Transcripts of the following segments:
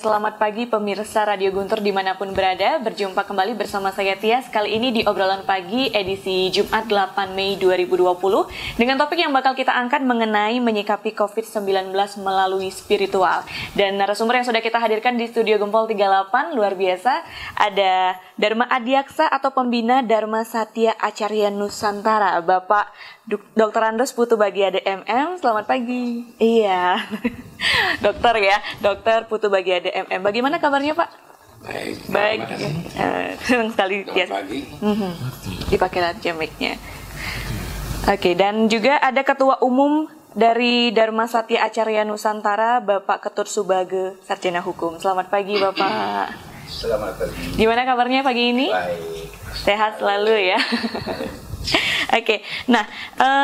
selamat pagi pemirsa Radio Guntur dimanapun berada. Berjumpa kembali bersama saya Tias, kali ini di Obrolan Pagi edisi Jumat 8 Mei 2020 dengan topik yang bakal kita angkat mengenai menyikapi COVID-19 melalui spiritual. Dan narasumber yang sudah kita hadirkan di studio Gempol 38 luar biasa, ada Dharma Adiaksa atau pembina Dharma Satya Acarya Nusantara, Bapak Dr. Andos Putu Bagiade MM. Selamat pagi. Iya. Dokter ya, Dokter Putu Bagiade MM. Bagaimana kabarnya Pak? Baik. Senang sekali ya. Pagi. Dipakai aja mic-nya. Oke, dan juga ada Ketua Umum dari Dharma Satya Acarya Nusantara, Bapak Ketut Subage, Sarjana Hukum. Selamat pagi Bapak. Selamat pagi. Gimana kabarnya pagi ini? Baik. Sehat selalu ya. Oke, nah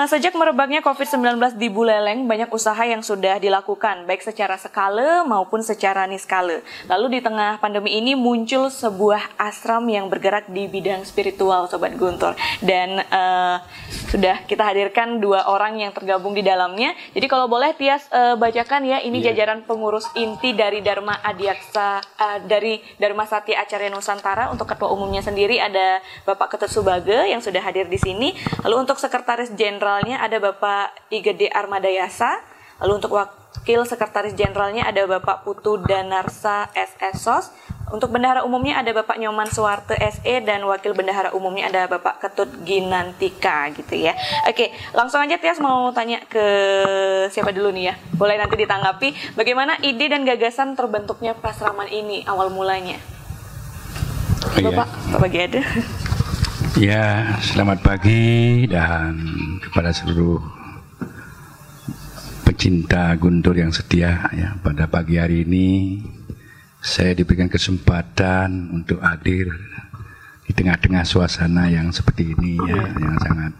sejak merebaknya COVID-19 di Buleleng, banyak usaha yang sudah dilakukan, baik secara skala maupun secara niskala. Lalu di tengah pandemi ini muncul sebuah ashram yang bergerak di bidang spiritual, Sobat Guntur. Dan sudah kita hadirkan dua orang yang tergabung di dalamnya. Jadi kalau boleh Tias bacakan ya, ini jajaran pengurus inti dari Dharma Adiaksa, dari Dharma Satya Acarya Nusantara. Untuk ketua umumnya sendiri ada Bapak Ketut Subage yang sudah hadir di sini. Lalu untuk sekretaris jenderalnya ada Bapak Igede Armadayasa. Lalu untuk wakil sekretaris jenderalnya ada Bapak Putu Danarsa SSOS. Untuk bendahara umumnya ada Bapak Nyoman Suwarte SE dan wakil bendahara umumnya ada Bapak Ketut Ginantika gitu ya. Oke, langsung aja Tias mau tanya ke siapa dulu nih ya. Boleh nanti ditanggapi bagaimana ide dan gagasan terbentuknya pasraman ini awal mulanya. Bapak Bagiade. Ya, selamat pagi dan kepada seluruh pecinta Guntur yang setia ya. Pada pagi hari ini saya diberikan kesempatan untuk hadir di tengah-tengah suasana yang seperti ini ya, yang sangat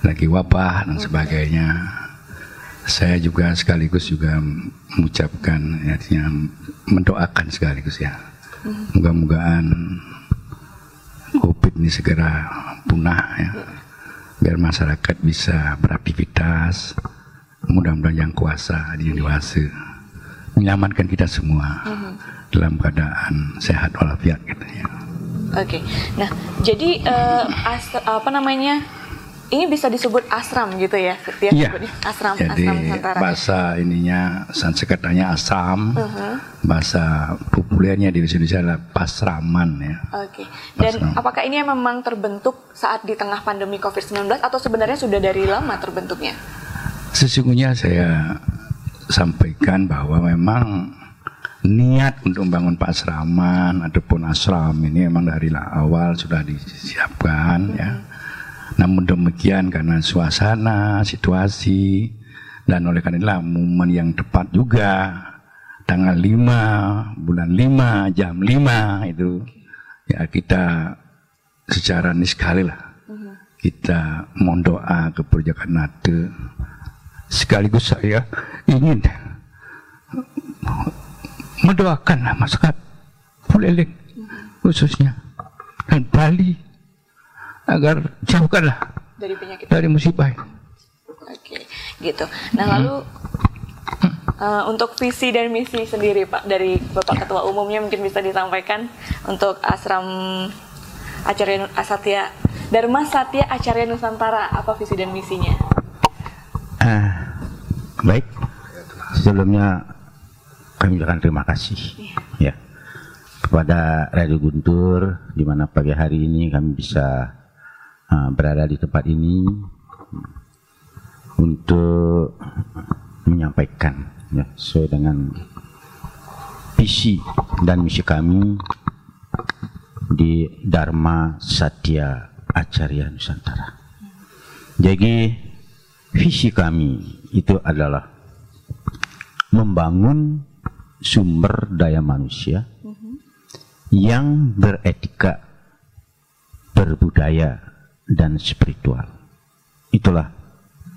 lagi wabah dan sebagainya. Saya juga sekaligus juga mengucapkan artinya mendoakan sekaligus ya. Mudah-mudahan COVID ini segera punah ya, biar masyarakat bisa beraktivitas. Mudah-mudahan yang kuasa, yang dewasa menyelamatkan kita semua dalam keadaan sehat walafiat gitu ya. Oke, nah jadi ini bisa disebut ashram gitu ya? Iya. Ashram, jadi ashram Nusantara. Bahasa ininya Sanskertanya ashram, bahasa populernya di Indonesia adalah pasraman ya. Oke. Dan apakah ini memang terbentuk saat di tengah pandemi COVID-19 atau sebenarnya sudah dari lama terbentuknya? Sesungguhnya saya sampaikan bahwa memang niat untuk membangun pasraman ataupun ashram ini memang dari awal sudah disiapkan ya. Namun demikian karena suasana, situasi, dan oleh karena itulah momen yang tepat juga, tanggal 5, bulan 5, jam 5 itu, ya kita secara niskala lah, kita mohon doa ke Perjakaan Nate. Sekaligus saya ingin mendoakanlah masyarakat Buleleng khususnya dan Bali agar jauhkanlah dari penyakit, dari musibah. Oke, gitu. Nah lalu untuk visi dan misi sendiri Pak dari Bapak Ketua Umumnya mungkin bisa disampaikan untuk ashram Dharma Satya Acarya Nusantara, apa visi dan misinya? Baik, sebelumnya kami ucapkan terima kasih ya kepada Radio Guntur di mana pagi hari ini kami bisa berada di tempat ini untuk menyampaikan ya, sesuai dengan visi dan misi kami di Dharma Satya Acarya Nusantara. Jadi visi kami itu adalah membangun sumber daya manusia yang beretika, berbudaya, dan spiritual. Itulah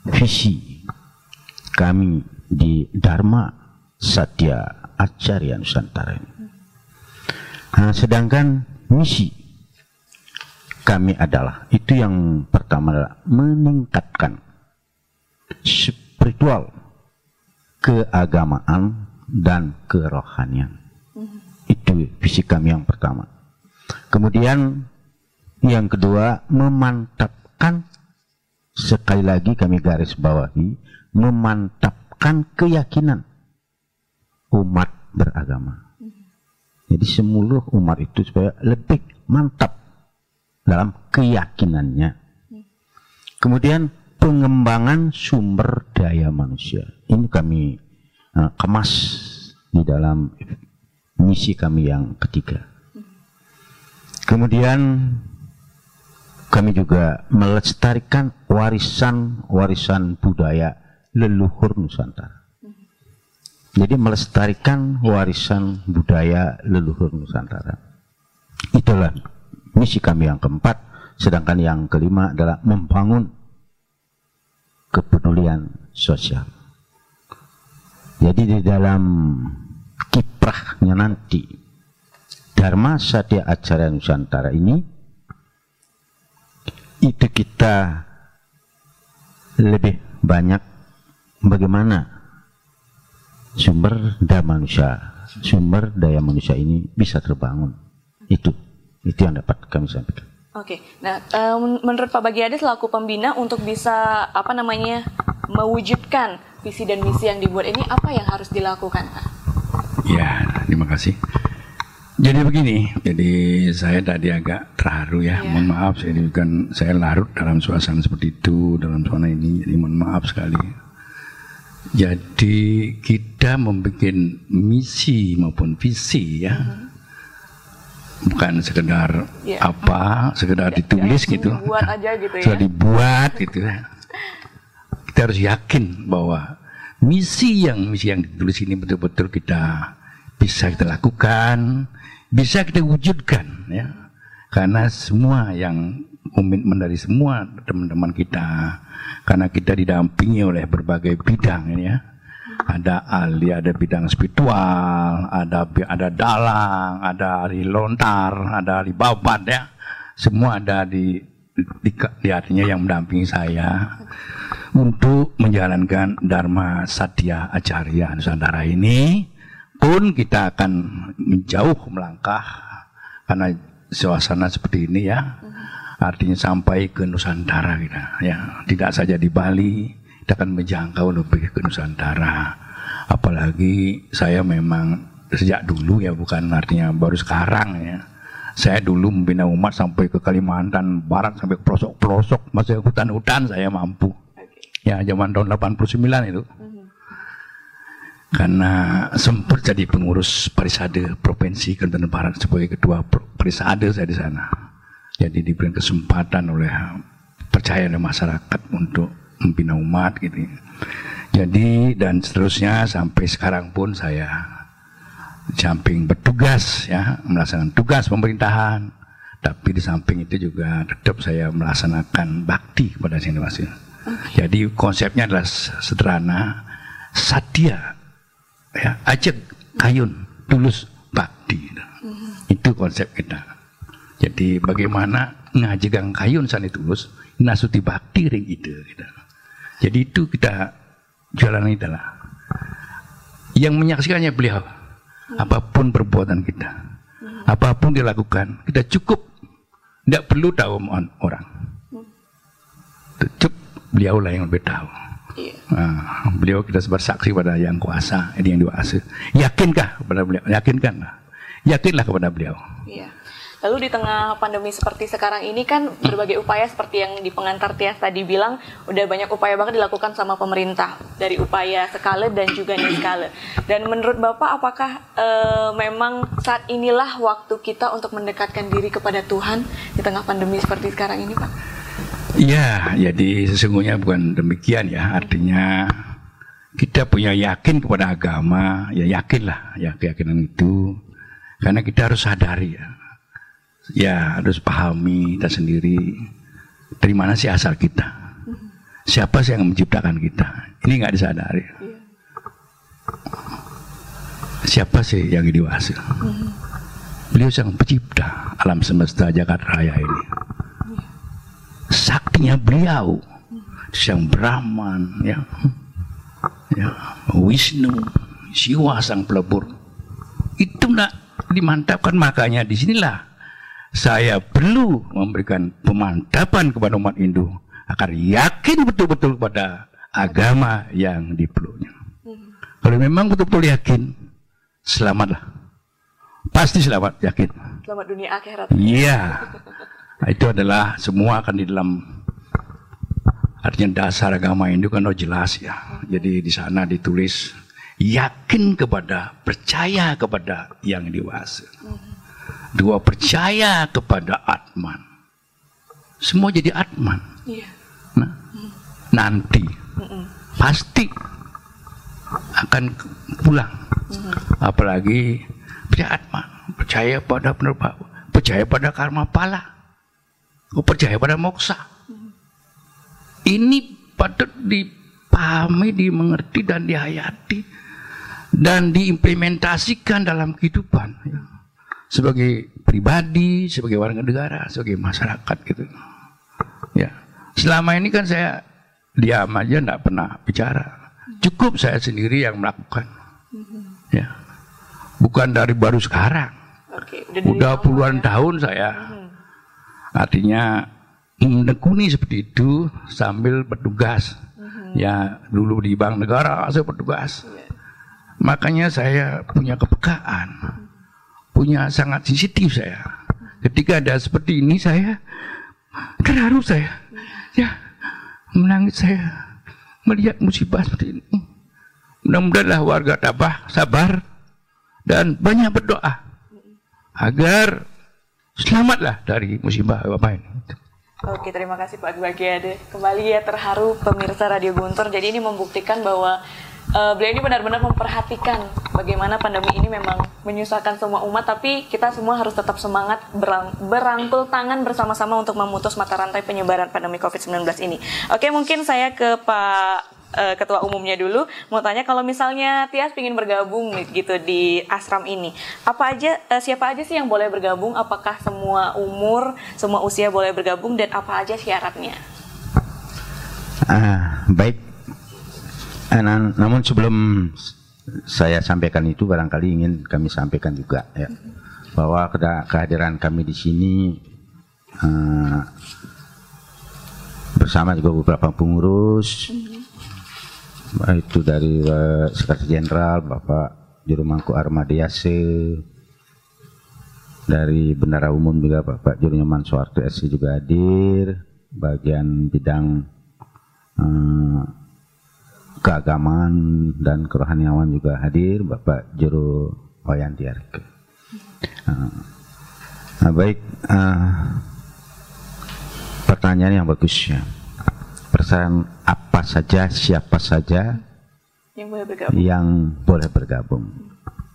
visi kami di Dharma Satya Acarya Nusantara ini. Sedangkan misi kami adalah, itu yang pertama adalah meningkatkan spiritual keagamaan dan kerohanian. Itu visi kami yang pertama. Kemudian yang kedua, memantapkan, sekali lagi kami garis bawahi, memantapkan keyakinan umat beragama. Jadi seluruh umat itu supaya lebih mantap dalam keyakinannya. Kemudian pengembangan sumber daya manusia. Ini kami kemas di dalam misi kami yang ketiga. Kemudian kami juga melestarikan warisan budaya leluhur Nusantara. Jadi melestarikan warisan budaya leluhur Nusantara. Itulah misi kami yang keempat. Sedangkan yang kelima adalah membangun kepedulian sosial. Jadi di dalam kiprahnya nanti Dharma Satya Acarya Nusantara ini, itu kita lebih banyak bagaimana sumber daya manusia ini bisa terbangun. Itu yang dapat kami sampaikan. Oke, nah menurut Pak Bagiade selaku pembina untuk bisa mewujudkan visi dan misi yang dibuat ini, apa yang harus dilakukan, Pak? Ya, terima kasih. Jadi begini, saya tadi agak terharu ya. Mohon maaf, saya larut dalam suasana seperti itu, dalam suasana ini. Jadi mohon maaf sekali. Jadi kita membuat misi maupun visi ya. Bukan sekedar sekedar ditulis gitu. Dibuat aja gitu ya. Sudah dibuat gitu ya. Kita harus yakin bahwa misi yang ditulis ini betul-betul kita bisa kita lakukan, bisa kita wujudkan ya. Karena semua yang komitmen dari semua teman-teman kita, karena kita didampingi oleh berbagai bidang ini ya. Ada ahli, ada bidang spiritual, ada dalang, ada ahli lontar, ada ahli babat ya. Semua ada di artinya yang mendampingi saya untuk menjalankan Dharma Satya Acarya Nusantara ini. Pun kita akan menjauh melangkah karena suasana seperti ini ya. Artinya sampai ke Nusantara kita ya. Tidak saja di Bali, kita akan menjangkau lebih ke Nusantara. Apalagi saya memang sejak dulu ya, bukan artinya baru sekarang ya. Saya dulu membina umat sampai ke Kalimantan Barat, sampai ke pelosok-pelosok, masuk hutan-hutan saya mampu. Ya zaman tahun 89 itu. Karena sempat jadi pengurus Parisade Provinsi Kalimantan Barat sebagai ketua Parisade saya di sana. Jadi diberikan kesempatan oleh percaya oleh masyarakat untuk membina umat gitu. Jadi dan seterusnya sampai sekarang pun saya samping bertugas ya, melaksanakan tugas pemerintahan, tapi di samping itu juga tetap saya melaksanakan bakti kepada siniwasi. Jadi konsepnya adalah sederhana, satya ya, ajak kayun tulus bakti. Itu konsep kita. Jadi bagaimana ngajegang kayun sani tulus nasuti bakti ring itu gitu. Jadi itu kita jalani adalah yang menyaksikannya beliau. Apapun perbuatan kita, apapun dilakukan, kita cukup tidak perlu tahu orang. Cukup beliau lah yang lebih tahu. Nah, beliau kita bersaksi pada yang kuasa, ini yang dikuasa. Yakinkah kepada beliau? Yakinlah kepada beliau. Iya. Lalu di tengah pandemi seperti sekarang ini kan berbagai upaya seperti yang di pengantar Tias tadi bilang, udah banyak upaya banget dilakukan sama pemerintah, dari upaya skala dan juga niskala. Dan menurut Bapak apakah memang saat inilah waktu kita untuk mendekatkan diri kepada Tuhan di tengah pandemi seperti sekarang ini, Pak? Ya, jadi sesungguhnya bukan demikian ya, artinya kita punya yakin kepada agama, ya yakinlah ya keyakinan itu, karena kita harus sadari ya harus pahami kita sendiri dari mana sih asal kita, siapa sih yang menciptakan kita, ini nggak disadari. Siapa sih yang dewasa? Beliau sang pencipta alam semesta jagat raya ini. Saktinya beliau, sang Brahman ya, Wisnu Siwa sang pelebur. Itu nak dimantapkan, makanya disinilah saya perlu memberikan pemantapan kepada umat Hindu agar yakin betul-betul kepada agama yang dipeluknya. Kalau memang betul-betul yakin, selamatlah. Pasti selamat, yakin. Selamat dunia akhirat. Iya. Nah, itu adalah semua akan di dalam, artinya dasar agama Hindu kan jelas ya. Jadi di sana ditulis yakin kepada, percaya kepada yang dewasa. Dua, percaya kepada Atman. Semua jadi Atman. Iya. Nah, nanti pasti akan pulang. Apalagi percaya Atman, percaya pada penerba, percaya pada karma pala, percaya pada moksa. Ini patut dipahami, dimengerti dan dihayati dan diimplementasikan dalam kehidupan ya. Sebagai pribadi, sebagai warga negara, sebagai masyarakat gitu. Ya, selama ini kan saya diam aja, enggak pernah bicara. Cukup saya sendiri yang melakukan. Ya, bukan dari baru sekarang. Oke, udah puluhan tahun saya. Artinya menekuni seperti itu sambil bertugas. Ya, dulu di Bank Negara saya bertugas. Makanya saya punya kepekaan, punya sangat sensitif saya. Ketika ada seperti ini saya terharu, saya ya menangis, saya melihat musibah seperti ini. Mudah-mudahanlah warga tabah, sabar dan banyak berdoa agar selamatlah dari musibah apa ini. Oke, terima kasih Pak Bagiade. Kembali ya terharu pemirsa Radio Guntur. Jadi ini membuktikan bahwa beliau ini benar-benar memperhatikan bagaimana pandemi ini memang menyusahkan semua umat, tapi kita semua harus tetap semangat berangkul tangan bersama-sama untuk memutus mata rantai penyebaran pandemi COVID-19 ini. Oke, mungkin saya ke Pak Ketua Umumnya dulu, mau tanya kalau misalnya Tias ingin bergabung gitu di ashram ini, siapa aja sih yang boleh bergabung? Apakah semua umur, semua usia boleh bergabung dan apa aja syaratnya? Baik. Namun sebelum saya sampaikan itu, barangkali ingin kami sampaikan juga ya, bahwa kehadiran kami di sini bersama juga beberapa pengurus, itu dari Sekretaris Jenderal Bapak Jurumangku Armadiase, dari Bendara Umum juga Bapak Jurunyaman Soeharto SC juga hadir, bagian bidang keagamaan dan kerohaniawan juga hadir, Bapak Juru Wayantiarke. Baik, pertanyaan yang bagus ya. Pertanyaan apa saja, siapa saja yang boleh bergabung?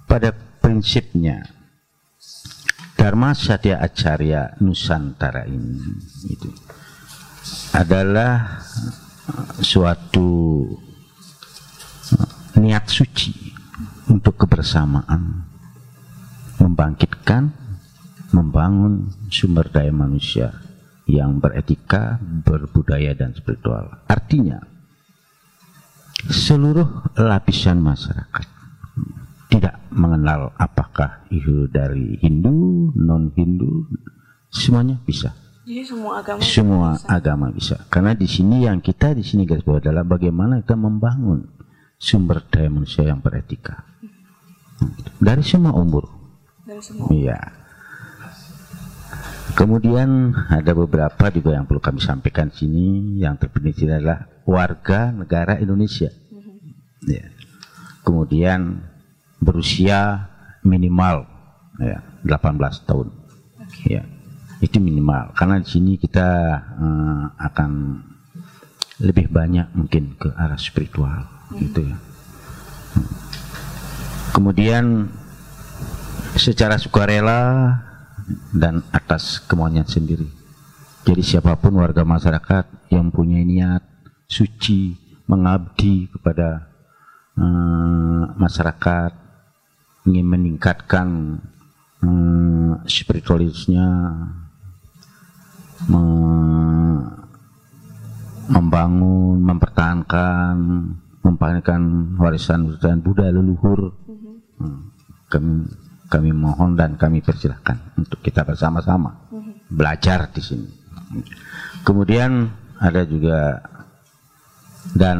Pada prinsipnya, Dharma Satya Acarya Nusantara ini itu adalah suatu niat suci untuk kebersamaan, membangkitkan, membangun sumber daya manusia yang beretika, berbudaya dan spiritual. Artinya seluruh lapisan masyarakat, tidak mengenal apakah itu dari Hindu, non Hindu, semuanya bisa. Jadi semua agama bisa. Karena di sini yang kita di sini garis bawah adalah bagaimana kita membangun sumber daya manusia yang beretika dari semua umur. Iya. Kemudian ada beberapa juga yang perlu kami sampaikan di sini. Yang terpenting adalah warga negara Indonesia. Ya. Kemudian berusia minimal ya, 18 tahun. Ya. Itu minimal. Karena di sini kita akan lebih banyak mungkin ke arah spiritual. Gitu ya. Kemudian secara sukarela dan atas kemauannya sendiri. Jadi siapapun warga masyarakat yang punya niat suci mengabdi kepada masyarakat, ingin meningkatkan spiritualisnya, membangun, mempertahankan mempertahankan warisan budaya leluhur. Kami mohon dan kami persilahkan untuk kita bersama-sama belajar di sini. Kemudian ada juga, dan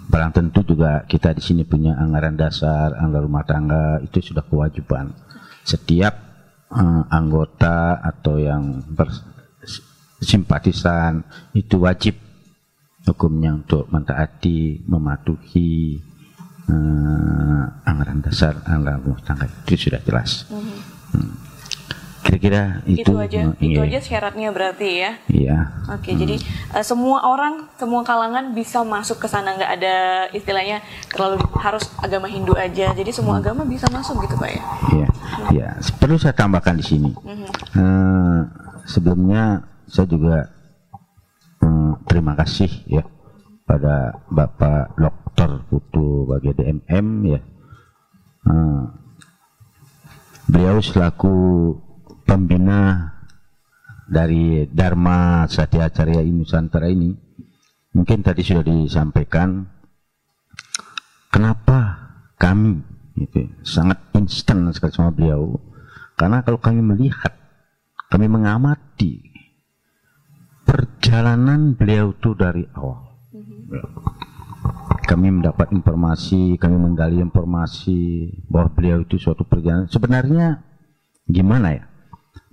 barang tentu juga kita di sini punya anggaran dasar, anggaran rumah tangga, itu sudah kewajiban setiap anggota atau yang simpatisan, itu wajib hukumnya untuk mentaati, mematuhi anggaran dasar, anggaran rumah tangga, itu sudah jelas. Kira-kira itu aja syaratnya berarti ya. Iya. Oke, jadi semua orang, semua kalangan bisa masuk ke sana, nggak ada istilahnya terlalu harus agama Hindu aja. Jadi semua agama bisa masuk gitu Pak ya. Iya. Iya. Perlu saya tambahkan di sini. Sebelumnya saya juga terima kasih ya pada Bapak Dr. Putu Bagia MM ya. Beliau selaku pembina dari Dharma Satya Carya Nusantara ini, mungkin tadi sudah disampaikan kenapa kami gitu, sangat instan sekali sama beliau, karena kalau kami melihat, kami mengamati perjalanan beliau itu dari awal. Kami mendapat informasi, kami menggali informasi bahwa beliau itu suatu perjalanan sebenarnya gimana ya?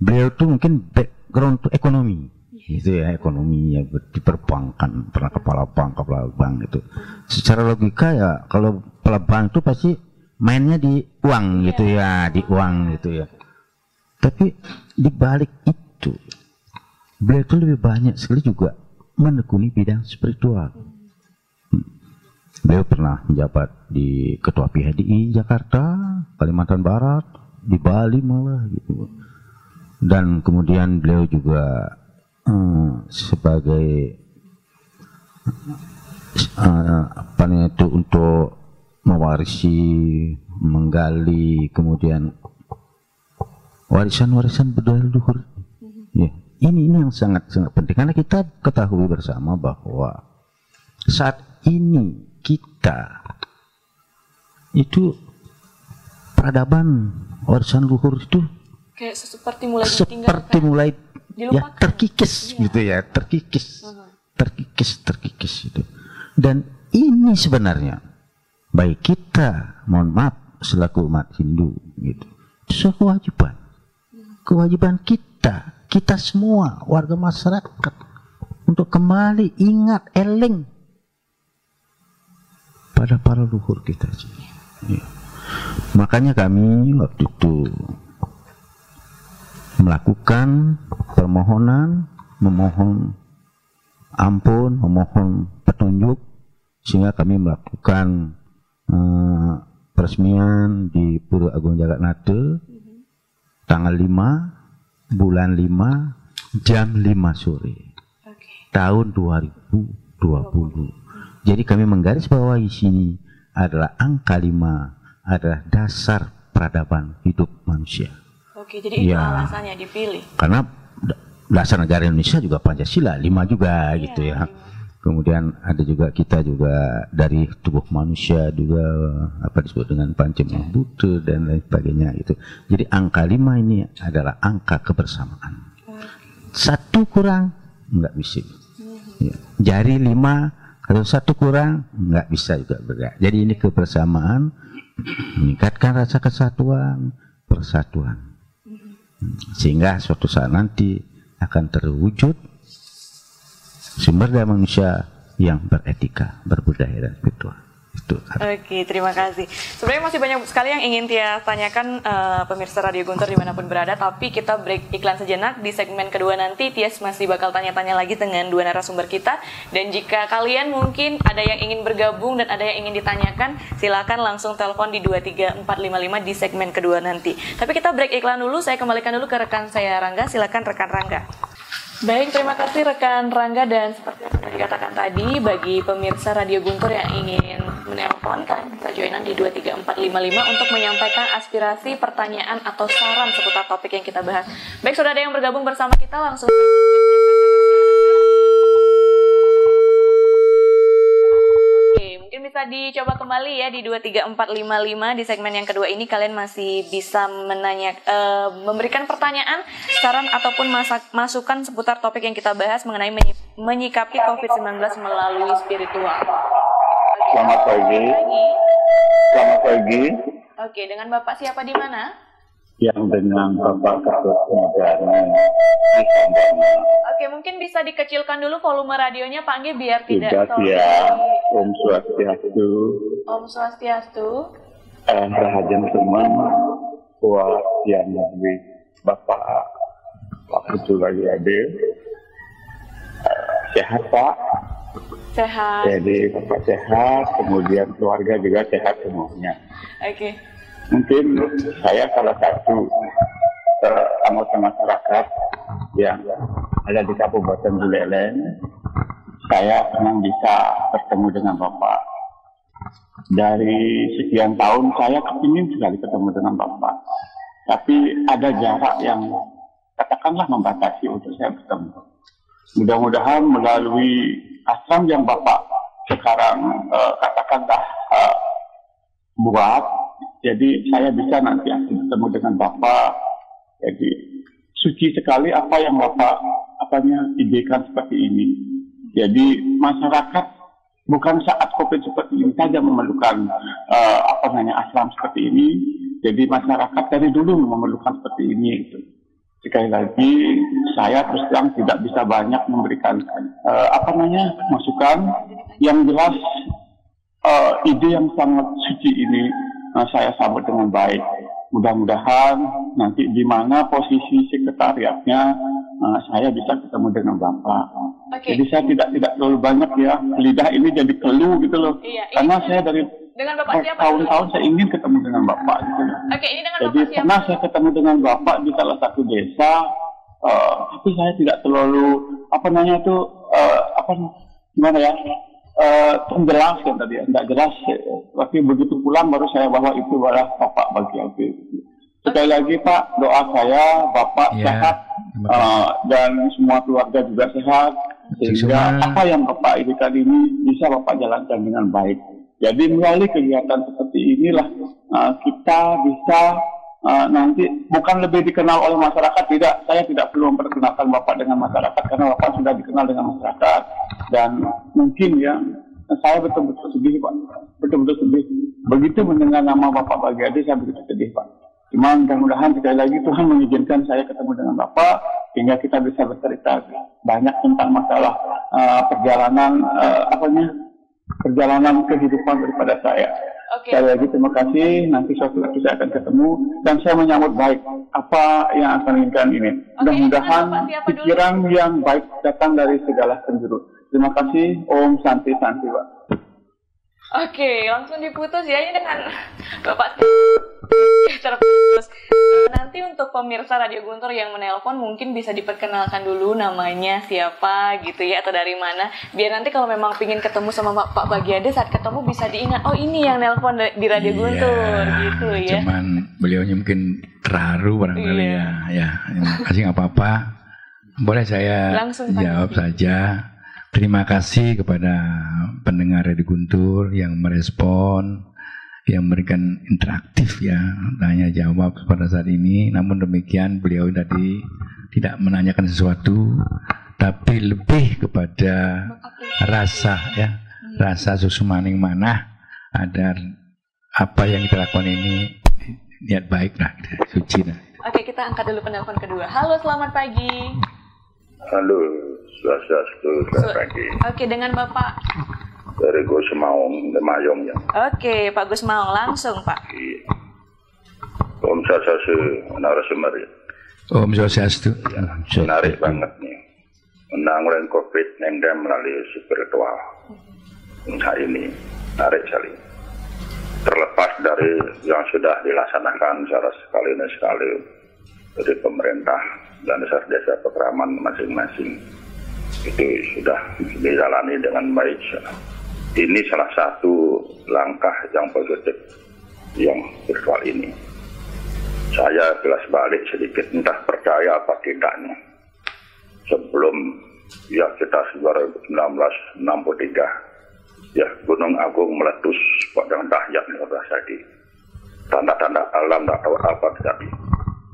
Beliau tuh mungkin background tuh ekonomi, gitu ya, ekonomi ya, di perbankan, pernah kepala bank itu. Secara logika ya, kalau kepala bank itu pasti mainnya di uang gitu ya, di uang gitu ya. Tapi di balik itu, beliau itu lebih banyak sekali juga menekuni bidang spiritual. Beliau pernah menjabat di Ketua PHDI Jakarta, Kalimantan Barat, di Bali malah gitu. Dan kemudian beliau juga sebagai apa itu untuk mewarisi, menggali, kemudian warisan-warisan budaya leluhur. Ya, ini yang sangat penting karena kita ketahui bersama bahwa saat ini kita itu peradaban warisan leluhur itu kayak seperti mulai ya terkikis gitu ya, terkikis itu. Dan ini sebenarnya baik kita, mohon maaf, selaku umat Hindu gitu, itu kewajiban kita semua warga masyarakat untuk kembali ingat, eleng pada para leluhur kita. Ya. Makanya kami waktu itu melakukan permohonan, memohon ampun, memohon petunjuk, sehingga kami melakukan peresmian di Pura Agung Jagatnata tanggal 5 bulan 5 jam 5 sore tahun 2020. Jadi kami menggarisbawahi sini adalah angka 5 adalah dasar peradaban hidup manusia. Oke, jadi itu alasannya dipilih. Karena dasar negara Indonesia juga Pancasila 5 juga gitu ya. Kemudian ada juga kita juga dari tubuh manusia juga apa disebut dengan Pancamabutta dan lain sebagainya itu. Jadi angka 5 ini adalah angka kebersamaan. Satu kurang nggak bisa. Ya. Jari 5 kalau satu kurang nggak bisa juga bergerak. Jadi ini kebersamaan, meningkatkan rasa kesatuan, persatuan, sehingga suatu saat nanti akan terwujud sumber daya manusia yang beretika, berbudaya dan spiritual. Itu. Oke, terima kasih. Sebenarnya masih banyak sekali yang ingin Tia tanyakan pemirsa Radio Guntur dimanapun berada, tapi kita break iklan sejenak. Di segmen kedua nanti Tias masih bakal tanya-tanya lagi dengan dua narasumber kita. Dan jika kalian mungkin ada yang ingin bergabung dan ada yang ingin ditanyakan, silakan langsung telepon di 23455 di segmen kedua nanti. Tapi kita break iklan dulu, saya kembalikan dulu ke rekan saya Rangga. Silakan rekan Rangga. Baik, terima kasih rekan Rangga, dan seperti yang sudah dikatakan tadi, bagi pemirsa Radio Guntur yang ingin menelpon, kalian bisa joinan di 23455 untuk menyampaikan aspirasi, pertanyaan, atau saran seputar topik yang kita bahas. Baik, sudah ada yang bergabung bersama kita, langsung. Oke, mungkin bisa bisa dicoba kembali ya di 23455 di segmen yang kedua ini kalian masih bisa memberikan pertanyaan, saran ataupun masukan seputar topik yang kita bahas mengenai menyikapi COVID-19 melalui spiritual. Selamat pagi. Selamat pagi. Oke, dengan Bapak siapa di mana? Yang dengan Bapak Ketut Mudana. Oke, mungkin bisa dikecilkan dulu volume radionya Pak Anggi biar tidak ya. Om Swastiastu. Om Swastiastu. Rahajan semua. Buat yang lebih Bapak Ketut lagi ada. Sehat Pak. Sehat. Jadi Bapak sehat, kemudian keluarga juga sehat semuanya. Oke. Mungkin saya salah satu anggota masyarakat yang ada di Kabupaten Buleleng. Saya senang bisa bertemu dengan Bapak. Dari sekian tahun saya kepingin sekali ketemu dengan Bapak. Tapi ada jarak yang katakanlah membatasi untuk saya bertemu. Mudah-mudahan melalui asram yang Bapak sekarang katakanlah buat, jadi saya bisa nanti bertemu dengan Bapak. Jadi suci sekali apa yang Bapak idekan seperti ini. Jadi masyarakat bukan saat COVID seperti ini saja memerlukan asram seperti ini. Jadi masyarakat dari dulu memerlukan seperti ini. Sekali lagi saya terus terang tidak bisa banyak memberikan masukan. Yang jelas ide yang sangat suci ini saya sambut dengan baik. Mudah-mudahan nanti di mana posisi sekretariatnya saya bisa ketemu dengan Bapak. Okay. Jadi saya tidak terlalu banyak ya, lidah ini jadi keluh gitu loh. Iya, karena saya dari tahun-tahun saya ingin ketemu dengan Bapak gitu. Oke, ini dengan jadi Bapak pernah saya ketemu dengan Bapak di salah satu desa, tapi saya tidak terlalu jelas kan tadi, tidak jelas. Tapi begitu pulang baru saya bahwa itu adalah Bapak bagi aku. Sekali lagi Pak, doa saya Bapak sehat dan semua keluarga juga sehat, sehingga apa yang Bapak idekan ini bisa Bapak jalankan dengan baik. Jadi melalui kegiatan seperti inilah kita bisa nanti bukan lebih dikenal oleh masyarakat, tidak. Saya tidak perlu memperkenalkan Bapak dengan masyarakat karena Bapak sudah dikenal dengan masyarakat. Dan mungkin ya saya betul-betul sedih Pak, betul-betul sedih. Begitu mendengar nama Bapak Bagiade saya begitu sedih Pak. Cuman mudah-mudahan sekali lagi Tuhan mengizinkan saya ketemu dengan Bapak sehingga kita bisa bercerita banyak tentang masalah perjalanan kehidupan daripada saya. Okay. Sekali lagi terima kasih. Nanti suatu waktu saya akan ketemu dan saya menyambut baik apa yang akan inginkan ini. Mudah-mudahan pikiran yang baik datang dari segala penjuru. Terima kasih. Om Santi Pak. Oke, langsung diputus ya ini dengan Bapak terputus. Nanti untuk pemirsa Radio Guntur yang menelpon mungkin bisa diperkenalkan dulu namanya siapa gitu ya atau dari mana. Biar nanti kalau memang pingin ketemu sama Pak Bagiade saat ketemu bisa diingat oh ini yang nelpon di Radio Guntur gitu ya. Cuman beliaunya mungkin terharu barangkali ya. Terima kasih nggak apa-apa. Boleh saya langsung jawab saja. Terima kasih kepada pendengar Radio Guntur yang merespon, yang memberikan interaktif ya, tanya jawab pada saat ini. Namun demikian beliau tadi tidak menanyakan sesuatu, tapi lebih kepada rasa ya, rasa susu maning manah ada apa yang kita lakukan ini niat baik lah, suci lah. Oke, kita angkat dulu penelpon kedua. Halo, selamat pagi. Halo, selamat pagi. Oke, dengan Bapak dari Gus Maung, Demayong ya. Oke, Pak Gus Maung langsung Pak. Iya. Om Swastiastu, narasumber ya. Om Swastiastu. Ya, menarik banget nih. Menanggulangi COVID-19 melalui spiritual. Nah ini menarik sekali. Terlepas dari yang sudah dilaksanakan secara sekali dari pemerintah dan desa-desa pekraman masing-masing itu sudah dijalani dengan baik. Ini salah satu langkah yang positif yang virtual ini. Saya kelas balik sedikit entah percaya apa tidaknya. Sebelum ya kita 1963 Ya, Gunung Agung meletus pada dahsyat nih tadi. Tanda-tanda alam tak tahu apa tadi.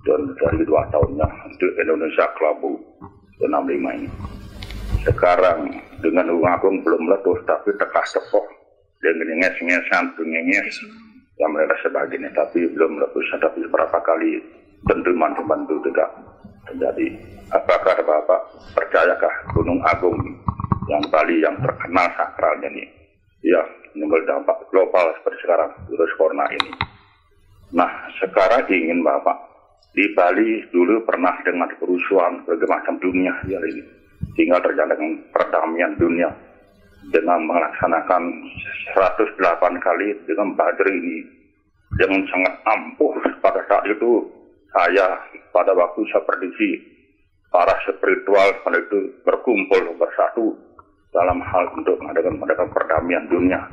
Dan dari 2 tahunnya untuk Indonesia kelabu 65 ini. Sekarang dengan Gunung Agung belum meletus tapi tekas-tekoh dengan nges-ngesan, nges yang mereka sebagainya, tapi belum meletus. Tapi berapa kali dentuman-dentuman itu tidak terjadi. Apakah Bapak percayakah Gunung Agung yang Bali yang terkenal sakralnya ini, ya, menimbul dampak global seperti sekarang virus corona ini? Nah, sekarang ingin Bapak, di Bali dulu pernah dengan kerusuhan berbagai macam dunia ya ini, tinggal terjadi dengan perdamaian dunia dengan melaksanakan 108 kali dengan Badri ini dengan sangat ampuh. Pada saat itu saya pada waktu saya prediksi para spiritual pada itu berkumpul bersatu dalam hal untuk mengadakan perdamaian dunia.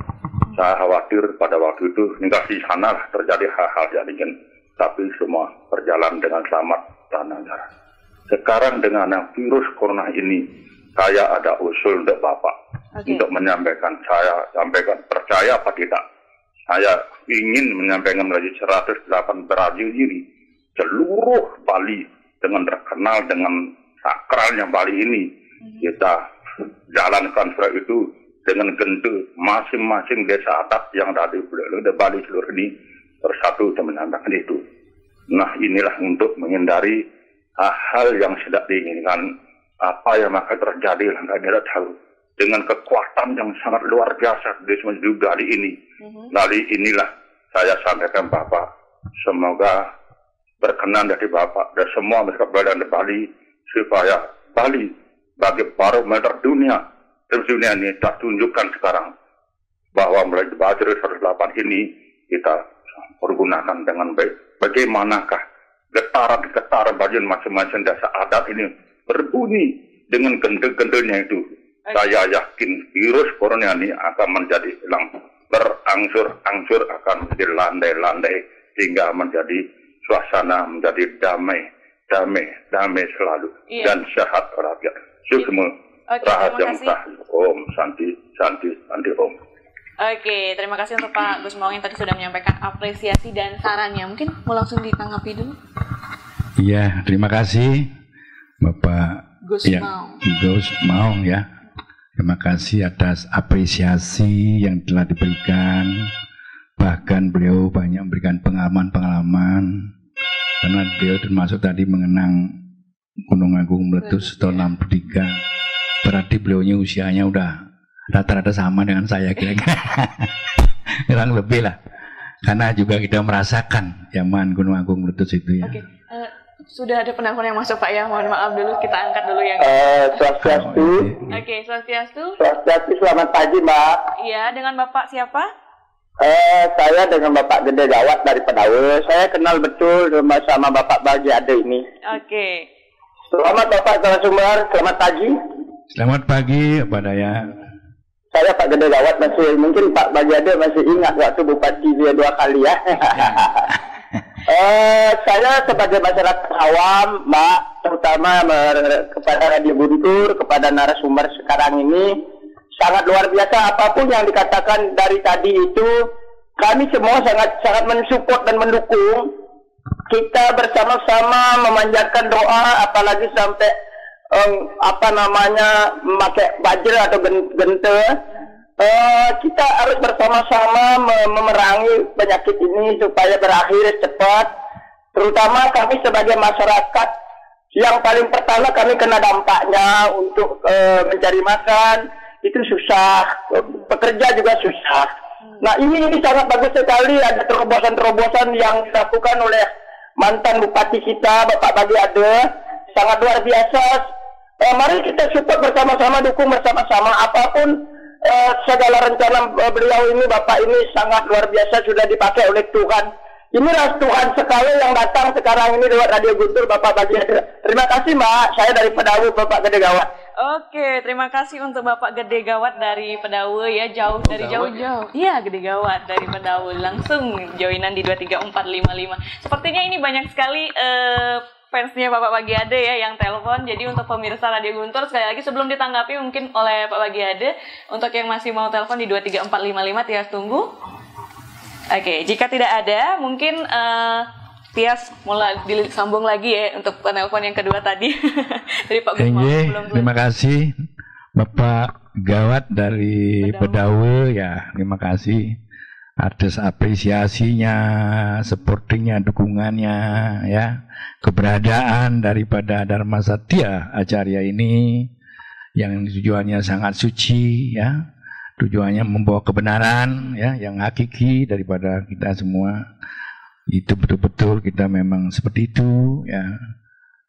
Saya khawatir pada waktu itu hingga di sana terjadi hal-hal yang ingin, tapi semua berjalan dengan selamat dan lancar. Sekarang dengan virus corona ini, saya ada usul untuk Bapak untuk menyampaikan, saya sampaikan percaya apa tidak. Saya ingin menyampaikan melalui 108 berakhir diri seluruh Bali dengan terkenal dengan sakralnya Bali ini. Kita jalankan surat itu dengan gentu masing-masing desa adat yang ada di Bali seluruh ini bersatu dan menyampaikan itu. Nah, inilah untuk menghindari hal yang tidak diinginkan, apa yang akan terjadi langkah tidak tahu. Dengan kekuatan yang sangat luar biasa di semua juga di ini. Dari inilah saya sampaikan Bapak, semoga berkenan dari Bapak dan semua masyarakat Bali dan Bali supaya Bali bagi barometer dunia ini tak tunjukkan sekarang bahwa mulai Badri 108 ini kita pergunakan dengan baik. Bagaimanakah getaran bagian masing-masing desa adat ini berbunyi dengan gendel-gendelnya itu. Saya yakin virus corona ini akan menjadi hilang, berangsur-angsur akan menjadi landai-landai sehingga menjadi suasana menjadi damai selalu dan sehat rakyat. Sukma rahasia Om Santi Om. Oke, terima kasih untuk Pak Gus Maung yang tadi sudah menyampaikan apresiasi dan sarannya. Mungkin mau langsung ditanggapi dulu. Iya, terima kasih Bapak Gus Maung ya. Terima kasih atas apresiasi yang telah diberikan. Bahkan beliau banyak memberikan pengalaman-pengalaman. Karena beliau termasuk tadi mengenang Gunung Agung meletus tahun 63. Berarti beliaunya usianya udah rata-rata sama dengan saya kira-kira. Kurang lebih lah. Karena juga kita merasakan zaman Gunung Agung meletus itu ya. Oke. Sudah ada penelpon yang masuk Pak ya, mohon maaf dulu, kita angkat dulu yang Swastiastu. Oke, Swastiastu. Swastiastu, selamat pagi Mbak. Iya, dengan Bapak siapa? Saya dengan Bapak Gede Gawat dari Pedawe. Saya kenal betul sama Bapak Bagi Ade ini. Oke. Selamat Bapak narasumber, selamat pagi. Selamat pagi Pak Daya. Saya Pak Gede Gawat mungkin Pak Bagi Ade masih ingat waktu Bupati dia 2 kali ya. Saya sebagai masyarakat awam, Mbak, terutama kepada Radio Guntur, kepada narasumber sekarang ini, sangat luar biasa apapun yang dikatakan dari tadi itu, kami semua sangat mensupport dan mendukung. Kita bersama-sama memanjatkan doa, apalagi sampai memakai bajra atau gente. Kita harus bersama-sama memerangi penyakit ini supaya berakhir cepat. Terutama kami sebagai masyarakat yang paling pertama kami kena dampaknya untuk mencari makan itu susah, pekerja juga susah. Nah ini sangat bagus sekali ada terobosan-terobosan yang dilakukan oleh mantan bupati kita Bapak Bagi Ade, sangat luar biasa. Mari kita support bersama-sama, dukung bersama-sama apapun. Segala rencana beliau ini, Bapak ini sangat luar biasa, sudah dipakai oleh Tuhan. Inilah Tuhan sekali yang datang sekarang ini lewat Radio Guntur, Bapak Bagi Ade. Terima kasih Mbak, saya dari Pedawe, Bapak Gede Gawat. Oke, terima kasih untuk Bapak Gede Gawat dari Pedawe ya, jauh-jauh. Iya, Gede Gawat dari Pedawe, langsung joinan di 23455. Sepertinya ini banyak sekali fansnya Bapak Bagiade ya yang telepon. Jadi untuk pemirsa Radio Guntur, sekali lagi sebelum ditanggapi mungkin oleh Pak Bagiade, untuk yang masih mau telepon di 23455 Tias tunggu. Oke, jika tidak ada mungkin Tias mulai disambung lagi ya untuk penelpon yang kedua tadi. Dari Pak Gusman. Terima kasih Bapak Gawat dari Bedawe ya, terima kasih atas apresiasinya, supportingnya, dukungannya ya, keberadaan daripada Dharma Satya Acarya ini yang tujuannya sangat suci ya, tujuannya membawa kebenaran ya, yang hakiki daripada kita semua. Itu betul-betul kita memang seperti itu ya,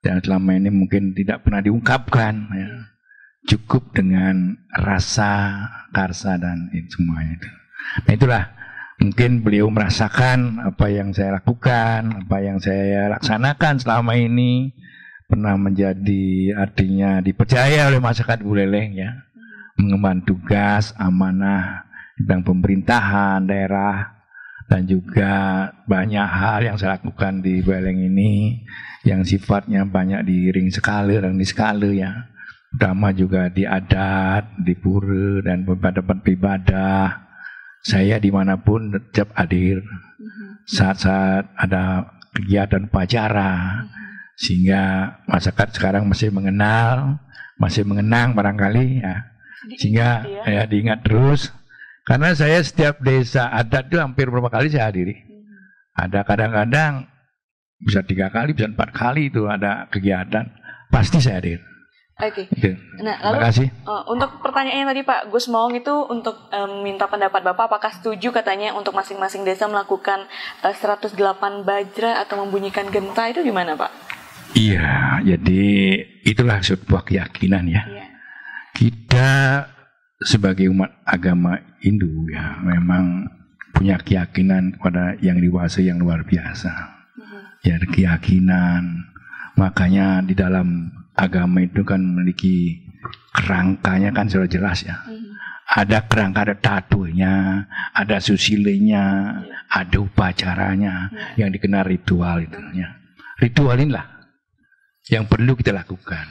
dan selama ini mungkin tidak pernah diungkapkan ya, cukup dengan rasa, karsa dan semuanya itu. Nah itulah mungkin beliau merasakan apa yang saya lakukan, apa yang saya laksanakan selama ini, pernah menjadi artinya dipercaya oleh masyarakat Buleleng ya, mengemban tugas amanah tentang pemerintahan daerah, dan juga banyak hal yang saya lakukan di Buleleng ini yang sifatnya banyak di ring skala dan di skala ya, utama juga di adat, di pura dan pada tempat ibadah. Saya dimanapun tetap hadir saat-saat ada kegiatan upacara, sehingga masyarakat sekarang masih mengenal, masih mengenang barangkali ya, sehingga ya diingat terus. Karena saya setiap desa adat itu hampir berapa kali saya hadiri. Ada kadang-kadang bisa 3 kali, bisa 4 kali itu ada kegiatan, pasti saya hadir. Oke. Nah, terima kasih. Untuk pertanyaannya tadi Pak Gus Maung itu untuk minta pendapat Bapak, apakah setuju katanya untuk masing-masing desa melakukan 108 bajra atau membunyikan genta, itu gimana Pak? Iya, jadi itulah sebuah keyakinan ya. Iya. Kita sebagai umat agama Hindu ya memang punya keyakinan pada yang dewasa yang luar biasa. Ya, keyakinan. Makanya di dalam agama itu kan memiliki kerangkanya kan sudah jelas ya. Ada kerangka, ada tatunya, ada susilenya, ada upacaranya yang dikenal ritual itu ya. Ritual inilah yang perlu kita lakukan.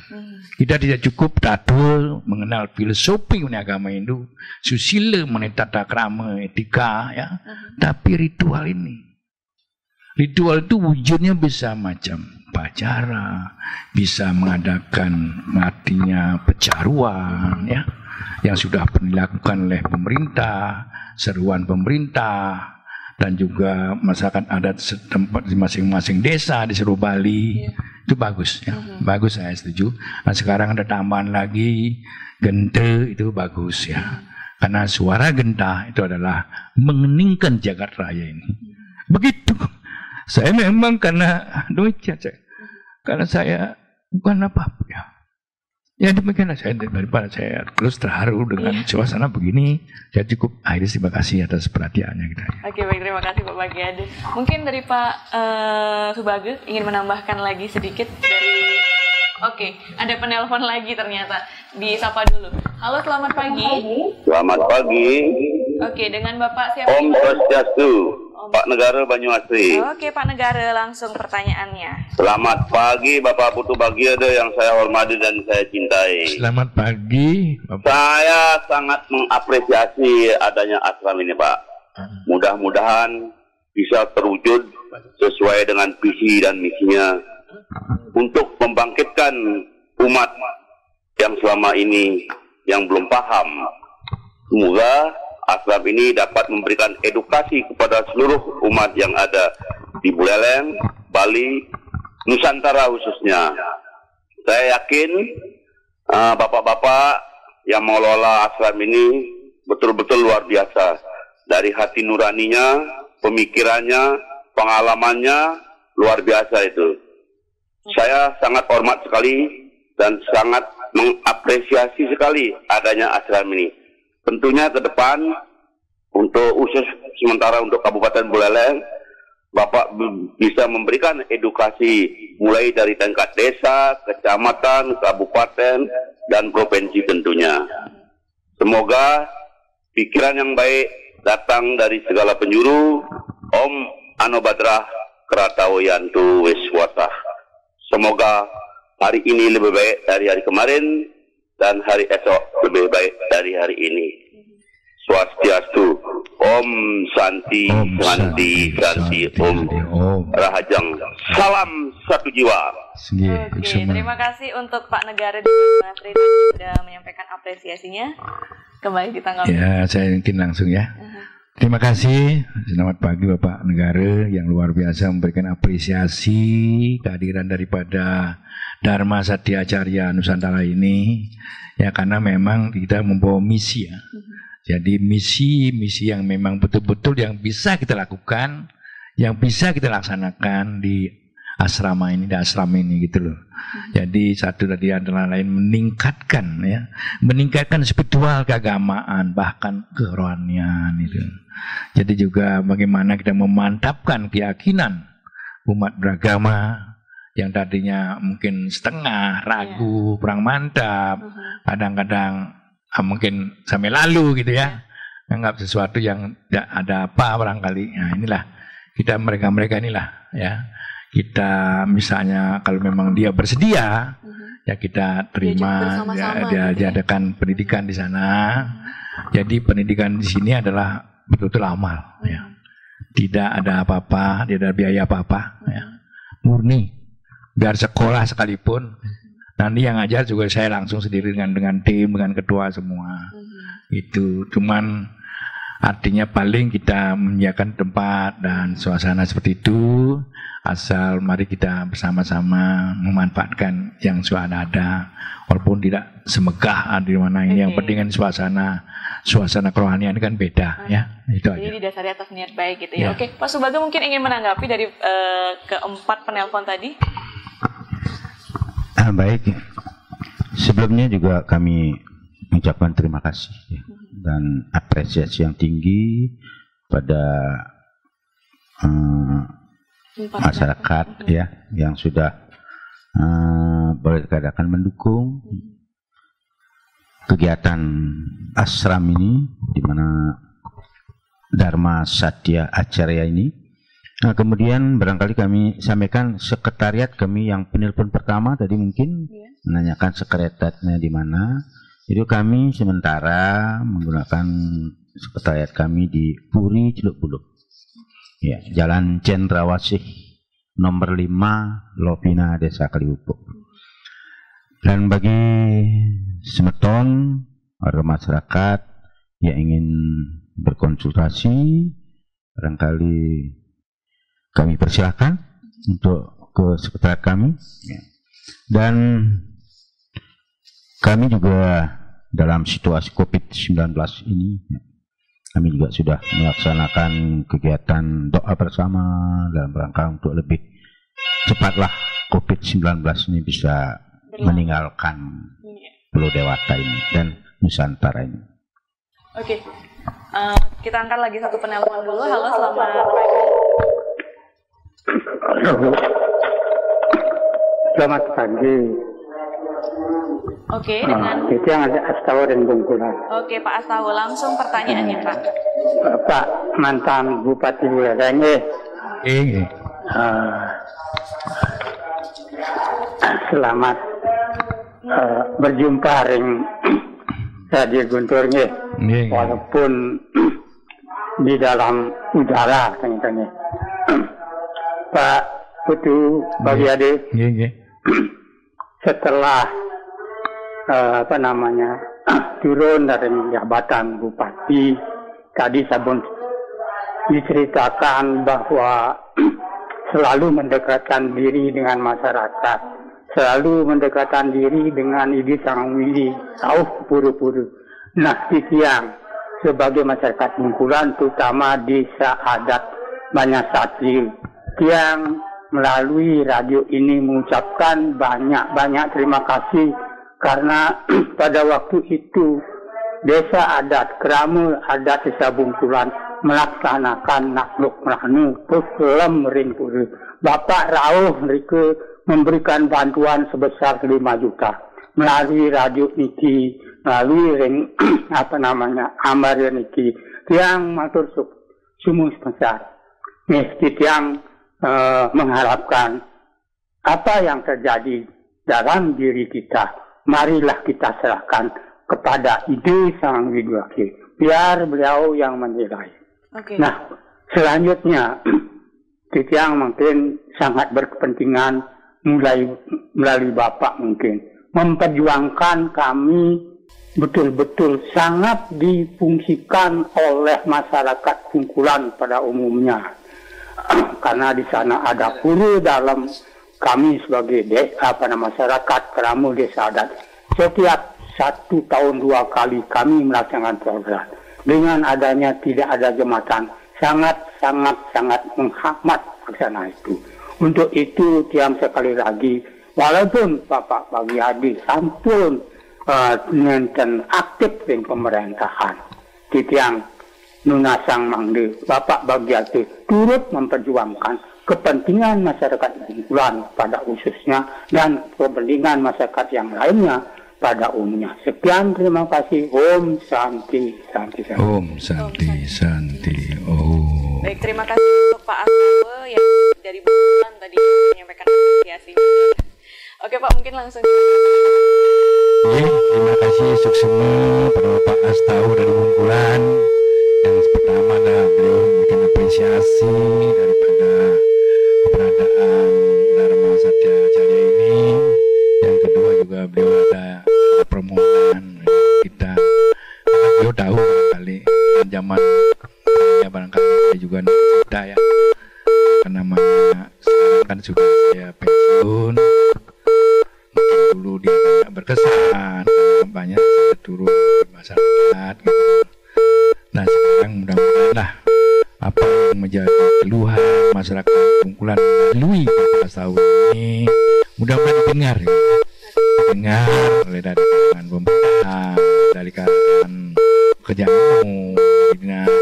Kita tidak cukup tatul mengenal filosofi agama Hindu, susila mengenai tata krama, etika ya, tapi ritual ini. Ritual itu wujudnya bisa macam upacara, bisa mengadakan artinya pecaruan ya, yang sudah dilakukan oleh pemerintah, seruan pemerintah, dan juga masyarakat adat setempat di masing-masing desa di seluruh Bali. Itu bagus ya, bagus, saya setuju. Nah, sekarang ada tambahan lagi gente, itu bagus ya, karena suara genta itu adalah mengeningkan jagat raya ini. Begitu. Saya memang karena doicat saya. Karena saya bukan apa-apa ya. Ya demikianlah saya, daripada saya terus terharu dengan suasana begini, saya cukup akhirnya terima kasih atas perhatiannya kita. Oke, baik, terima kasih Pak Bagiade. Mungkin dari Pak Subagio ingin menambahkan lagi sedikit dari. Oke, ada penelpon lagi ternyata. Disapa dulu. Halo, selamat pagi. Selamat pagi. Oke, dengan Bapak siapa? Om Swastiastu, Pak Negara Banyuasri. Oke, Pak Negara, langsung pertanyaannya. Selamat pagi Bapak Putu Bagiade yang saya hormati dan saya cintai. Selamat pagi Bapak. Saya sangat mengapresiasi adanya ashram ini Pak. Mudah-mudahan bisa terwujud sesuai dengan visi dan misinya untuk membangkitkan umat yang selama ini yang belum paham. Semoga ashram ini dapat memberikan edukasi kepada seluruh umat yang ada di Buleleng, Bali, Nusantara khususnya. Saya yakin bapak-bapak yang mengelola ashram ini betul-betul luar biasa. Dari hati nuraninya, pemikirannya, pengalamannya luar biasa itu. Saya sangat hormat sekali dan sangat mengapresiasi sekali adanya ashram ini. Tentunya ke depan untuk khusus sementara untuk Kabupaten Buleleng, Bapak bisa memberikan edukasi mulai dari tingkat desa, kecamatan, kabupaten, dan provinsi tentunya. Semoga pikiran yang baik datang dari segala penjuru. Om Anobadra Kratawayantu Wiswatah. Semoga hari ini lebih baik dari hari kemarin dan hari esok lebih baik dari hari ini. Swastiastu, Om Santi, Santi, Santi, Om Rahajang. Salam satu jiwa. Oke, terima kasih untuk Pak Negara dan Mas Rida sudah menyampaikan apresiasinya. Kembali ditanggapi. Ya, saya mungkin langsung ya. Terima kasih. Selamat pagi Bapak Negara yang luar biasa memberikan apresiasi kehadiran daripada Dharma Satya Acarya Nusantara ini. Ya, karena memang kita membawa misi ya. Jadi misi yang memang betul-betul yang bisa kita lakukan, yang bisa kita laksanakan di asrama ini, di ashram ini gitu loh. Jadi satu tadi antara lain meningkatkan spiritual keagamaan, bahkan kerohanian itu. Jadi juga bagaimana kita memantapkan keyakinan umat beragama yang tadinya mungkin setengah, ragu, kurang mantap, kadang-kadang mungkin sampai lalu gitu ya, anggap sesuatu yang tidak ada apa barangkali. Nah inilah kita mereka inilah ya, kita misalnya kalau memang dia bersedia ya kita terima, dia diadakan pendidikan di sana. Jadi pendidikan di sini adalah betul-betul amal ya, tidak ada apa-apa, tidak ada biaya apa-apa ya, murni biar sekolah sekalipun. Nanti yang ngajar juga saya langsung sendiri dengan tim, dengan ketua semua. Itu cuman artinya paling kita menyediakan tempat dan suasana seperti itu. Asal mari kita bersama-sama memanfaatkan yang sudah ada, walaupun tidak semegah di mana ini. Yang penting kan suasana kerohanian kan beda ya. Itu jadi aja. didasari atas niat baik gitu ya. Oke, Pak Subagio mungkin ingin menanggapi dari keempat penelpon tadi. Baik, sebelumnya juga kami mengucapkan terima kasih ya, dan apresiasi yang tinggi pada masyarakat ya yang sudah boleh dikatakan mendukung kegiatan ashram ini, di mana Dharma Satya Acarya ini. Nah, kemudian barangkali kami sampaikan sekretariat kami yang penelpon pertama tadi mungkin menanyakan sekretariatnya di mana. Itu kami sementara menggunakan sekretariat kami di Puri Celuk Buluk. Ya, Jalan Cendrawasih nomor 5 Lopina Desa Kaliupuk. Dan bagi semeton warga masyarakat yang ingin berkonsultasi, barangkali kami persilahkan untuk ke sekretariat kami. Dan kami juga dalam situasi COVID-19 ini, kami juga sudah melaksanakan kegiatan doa bersama dalam rangka untuk lebih cepatlah COVID-19 ini bisa meninggalkan Pulau Dewata ini dan Nusantara ini. Oke, kita angkat lagi satu penelpon dulu. Halo, selamat pagi. Selamat pagi. Oke, dengan itu yang ada Astawa dan Bungkulan. Oke, Pak Astawa, langsung pertanyaannya, Pak. Pak mantan Bupati Buleleng. Selamat berjumpa ring Radio Guntur nggih. Walaupun di dalam udara tengah-tengah. Pak Putu Bagi Ade, setelah turun dari jabatan Bupati, tadi Sabun diceritakan bahwa selalu mendekatkan diri dengan masyarakat, selalu mendekatkan diri dengan Idi Sang Widi, tahu puru-puru. Nah, Titiang sebagai masyarakat Bungkulan, terutama desa adat Banyasati, yang melalui radio ini mengucapkan banyak terima kasih karena pada waktu itu desa adat Keramu adat desa Bungkulan melaksanakan nakluk meranu pekelem ring puru. Bapak Rauh mereka memberikan bantuan sebesar 5 juta melalui radio niki, melalui ring amar niki yang matur sumus besar. Meski yang mengharapkan apa yang terjadi dalam diri kita, marilah kita serahkan kepada ide Sang Widiwakil. Biar beliau yang menilai. Okay. Nah, selanjutnya, Titiang mungkin sangat berkepentingan melalui Bapak mungkin memperjuangkan kami betul-betul sangat difungsikan oleh masyarakat Bungkulan pada umumnya. Karena di sana ada pura dalam kami sebagai masyarakat Keramu Desa Adat. Setiap 1 tahun 2 kali kami melaksanakan program. Dengan adanya tidak ada jembatan, sangat menghambat pelaksanaan itu. Untuk itu, Tiang sekali lagi, walaupun Bapak Bagi Adi sampun dan aktif dengan pemerintahan, Tiang Nunasang Mangde, Bapak Bagi Adi turut memperjuangkan kepentingan masyarakat Bungkulan pada khususnya dan kepentingan masyarakat yang lainnya pada umumnya. Sekian, terima kasih. Om Santi, Santi, Santi. Om Santi, Santi. Oh. Baik, terima kasih untuk Pak Asawe yang dari Bungkulan tadi menyampaikan apresiasi. Oke Pak, mungkin langsung. Terima kasih suksema pada Pak Astau dari Bungkulan. Yang pertama adalah beliau memberikan apresiasi daripada keberadaan Dharma Satya Acarya ini. Yang kedua juga beliau ada permohonan kita, karena beliau tahu barangkali zaman ya barangkali saya juga tidak ya, karena namanya sekarang kan sudah saya pensiun. Mungkin dulu dia tidak berkesan, banyak saya turun di masyarakat gitu. Nah sekarang mudah-mudahan lah apa yang menjadi keluhan masyarakat Bungkulan melalui Pak Astau ini mudah-mudahan didengar ya. Dengar oleh dari kalangan pemerintah, dari kalangan pekerjaan umum, dinas.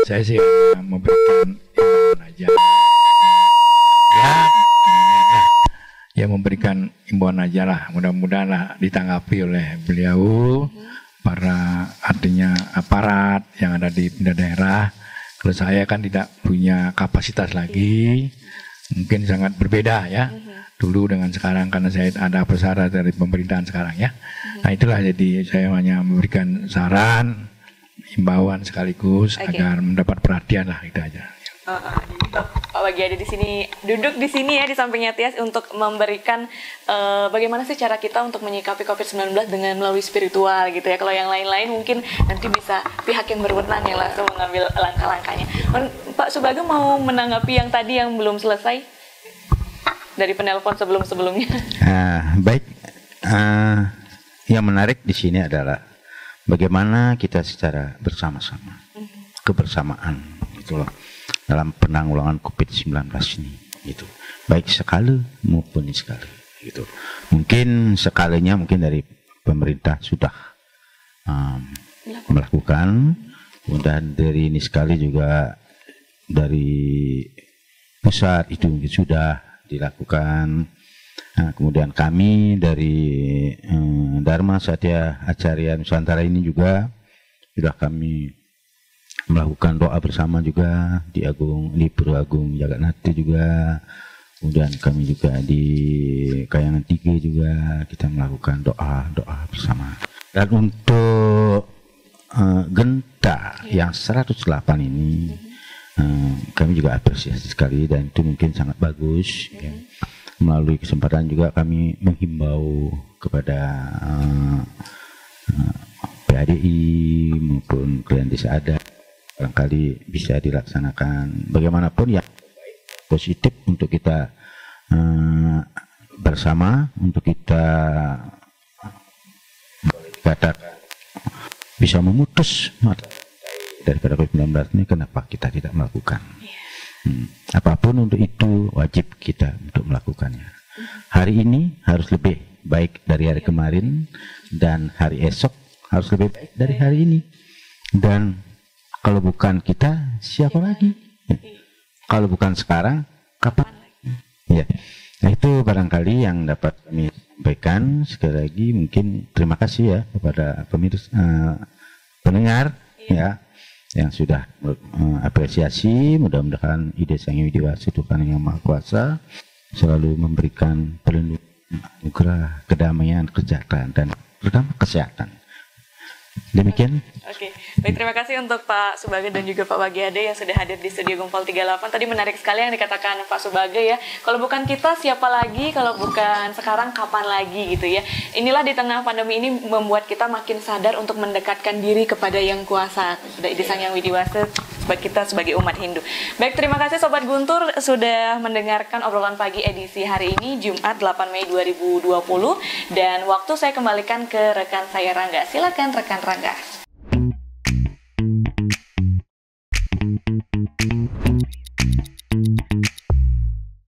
Saya sih memberikan imbauan aja. Ya memberikan imbauan aja lah. Mudah-mudahan lah ditanggapi oleh beliau, para artinya aparat yang ada di daerah. Kalau saya kan tidak punya kapasitas lagi, mungkin sangat berbeda ya. Dulu dengan sekarang karena saya ada persyarat dari pemerintahan sekarang ya. Nah itulah jadi saya hanya memberikan saran, himbauan sekaligus agar mendapat perhatian lah itu aja. Pak Bagi Adi di sini duduk di sini ya di sampingnya Tias untuk memberikan bagaimana sih cara kita untuk menyikapi COVID-19 dengan melalui spiritual gitu ya. Kalau yang lain-lain mungkin nanti bisa pihak yang berwenang yang langsung mengambil langkah-langkahnya. Pak Subagio mau menanggapi yang tadi yang belum selesai dari penelpon sebelum-sebelumnya. Baik, yang menarik di sini adalah bagaimana kita secara bersama-sama, kebersamaan gitu loh, dalam penanggulangan COVID-19 ini, gitu. Baik skala maupun skala, gitu. Mungkin skalanya mungkin dari pemerintah sudah melakukan, kemudian dari ini sekali juga dari pusat itu mungkin sudah dilakukan. Nah, kemudian kami dari Dharma Satya Acarya Nusantara ini juga sudah kami melakukan doa bersama juga di Pura Agung Jagannatha juga. Kemudian kami juga di Kayangan 3 juga kita melakukan doa bersama. Dan untuk Genta yang 108 ini kami juga apresiasi sekali dan itu mungkin sangat bagus ya. Melalui kesempatan juga kami menghimbau kepada PADI maupun klien desa adat barangkali bisa dilaksanakan bagaimanapun yang positif untuk kita bersama, untuk kita katakan bisa memutus mata daripada COVID-19 ini. Kenapa kita tidak melakukan? Apapun untuk itu wajib kita untuk melakukannya. Hari ini harus lebih baik dari hari kemarin dan hari esok harus lebih baik dari hari ini. Dan kalau bukan kita, siapa lagi? Kalau bukan sekarang, kapan? Ya, nah itu barangkali yang dapat kami sampaikan. Sekali lagi mungkin terima kasih ya kepada pendengar ya yang sudah apresiasi. Mudah-mudahan ide Sang Hyang Widi Wasi Tuhan Yang Maha Kuasa selalu memberikan perlindungan, anugerah, kedamaian, kesejahteraan, dan terutama kesehatan. Demikian. Oke, baik, terima kasih untuk Pak Subagio dan juga Pak Bagiade yang sudah hadir di studio Gumpal 38. Tadi menarik sekali yang dikatakan Pak Subagio ya. Kalau bukan kita siapa lagi, kalau bukan sekarang kapan lagi gitu ya. Inilah di tengah pandemi ini membuat kita makin sadar untuk mendekatkan diri kepada Yang Kuasa, di Sang Yang Widiwasa, kita sebagai umat Hindu. Baik, terima kasih Sobat Guntur sudah mendengarkan obrolan pagi edisi hari ini Jumat 8 Mei 2020, dan waktu saya kembalikan ke rekan saya Rangga. Silakan rekan Rangga.